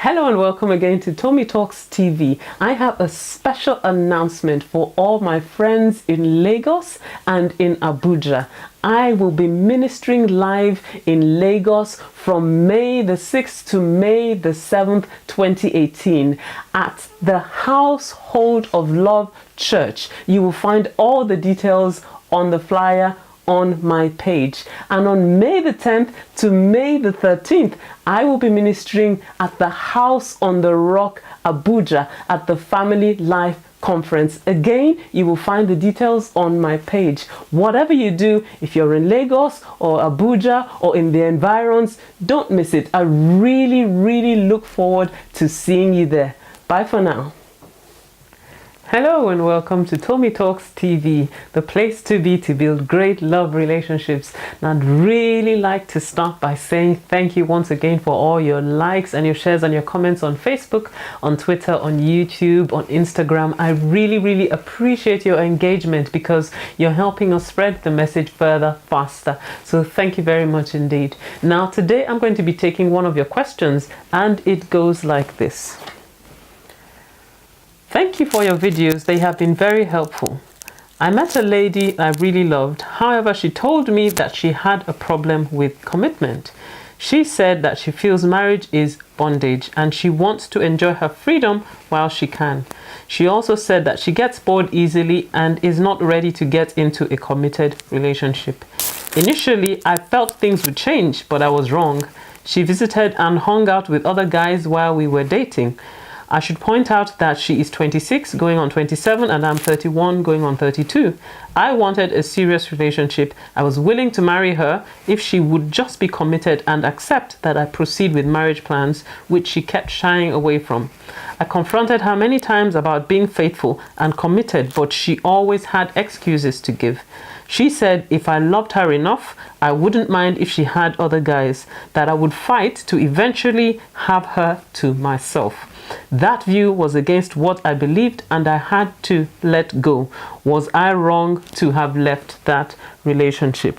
Hello and welcome again to Tomi Talks TV. I have a special announcement for all my friends in Lagos and in Abuja. I will be ministering live in Lagos from May the 6th to May the 7th, 2018 at the Household of Love Church. You will find all the details on the flyer on my page. And on May the 10th to May the 13th, I will be ministering at the House on the Rock, Abuja, at the Family Life Conference. Again, you will find the details on my page. Whatever you do, if you're in Lagos or Abuja or in the environs, don't miss it. I really look forward to seeing you there. Bye for now. Hello and welcome to Tomi Talks TV, the place to be to build great love relationships. And I'd really like to start by saying thank you once again for all your likes and your shares and your comments on Facebook, on Twitter, on YouTube, on Instagram. I really appreciate your engagement because you're helping us spread the message further, faster. So thank you very much indeed. Now today I'm going to be taking one of your questions and it goes like this. Thank you for your videos, they have been very helpful. I met a lady I really loved, however she told me that she had a problem with commitment. She said that she feels marriage is bondage and she wants to enjoy her freedom while she can. She also said that she gets bored easily and is not ready to get into a committed relationship. Initially, I felt things would change, but I was wrong. She visited and hung out with other guys while we were dating. I should point out that she is 26 going on 27 and I'm 31 going on 32. I wanted a serious relationship. I was willing to marry her if she would just be committed and accept that I proceed with marriage plans, which she kept shying away from. I confronted her many times about being faithful and committed, but she always had excuses to give. She said if I loved her enough, I wouldn't mind if she had other guys, that I would fight to eventually have her to myself. That view was against what I believed and I had to let go. Was I wrong to have left that relationship?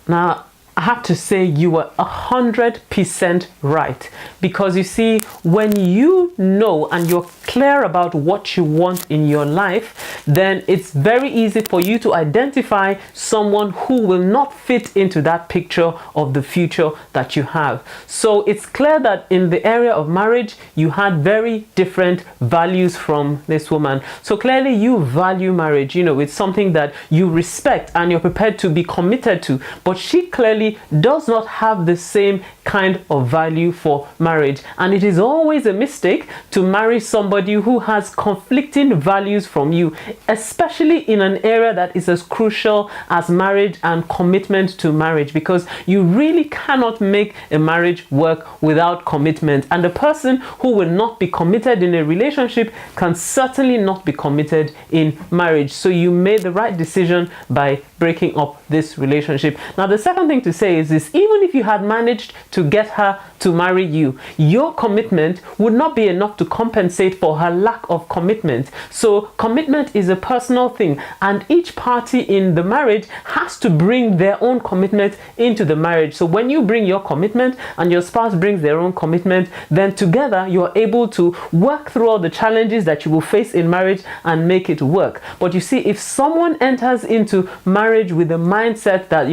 Now, I have to say you were 100% right, because you see, when you know and you're clear about what you want in your life, then it's very easy for you to identify someone who will not fit into that picture of the future that you have. So it's clear that in the area of marriage, you had very different values from this woman. So clearly you value marriage, it's something that you respect and you're prepared to be committed to, but she clearly does not have the same kind of value for marriage. And it is always a mistake to marry somebody who has conflicting values from you, especially in an area that is as crucial as marriage and commitment to marriage, because you really cannot make a marriage work without commitment. And the person who will not be committed in a relationship can certainly not be committed in marriage. So you made the right decision by breaking up this relationship. Now, the second thing to say is this: even if you had managed to get her to marry you, your commitment would not be enough to compensate for her lack of commitment. So commitment is a personal thing, and each party in the marriage has to bring their own commitment into the marriage. So when you bring your commitment and your spouse brings their own commitment, then together you're able to work through all the challenges that you will face in marriage and make it work. But you see, if someone enters into marriage with the mindset that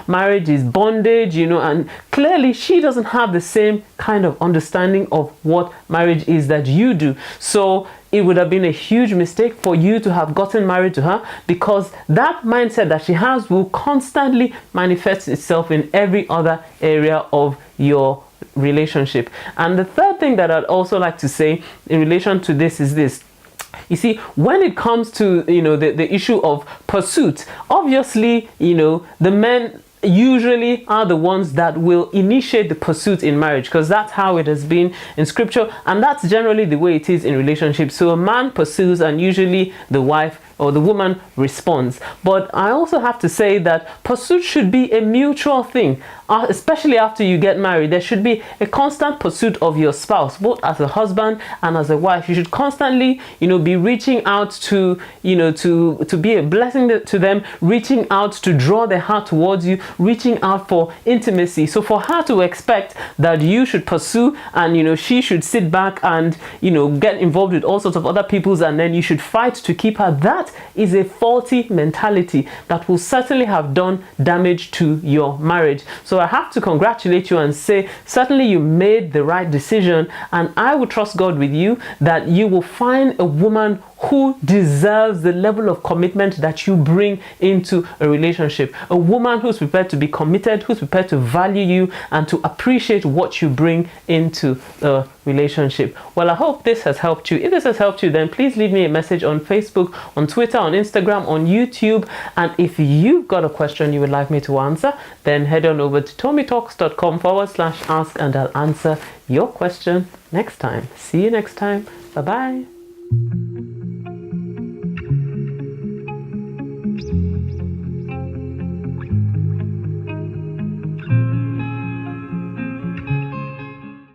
marriage is bondage, and clearly she doesn't have the same kind of understanding of what marriage is that you do. So it would have been a huge mistake for you to have gotten married to her, because that mindset that she has will constantly manifest itself in every other area of your relationship. And the third thing that I'd also like to say in relation to this is this. You see, when it comes to the issue of pursuit, obviously the men usually are the ones that will initiate the pursuit in marriage, because that's how it has been in scripture, and that's generally the way it is in relationships. So a man pursues and usually the wife or the woman responds. But I also have to say that pursuit should be a mutual thing, especially after you get married. There should be a constant pursuit of your spouse, both as a husband and as a wife. You should constantly, be reaching out to, to be a blessing to them, reaching out to draw their heart towards you, reaching out for intimacy. So for her to expect that you should pursue and, she should sit back and, get involved with all sorts of other people's and then you should fight to keep her, that is a faulty mentality that will certainly have done damage to your marriage. So I have to congratulate you and say, certainly you made the right decision, and I will trust God with you that you will find a woman who deserves the level of commitment that you bring into a relationship. A woman who's prepared to be committed, who's prepared to value you and to appreciate what you bring into a relationship. Well, I hope this has helped you. If this has helped you, then please leave me a message on Facebook, on Twitter, on Instagram, on YouTube. And if you've got a question you would like me to answer, then head on over to tommytalks.com/ask and I'll answer your question next time. See you next time. Bye-bye.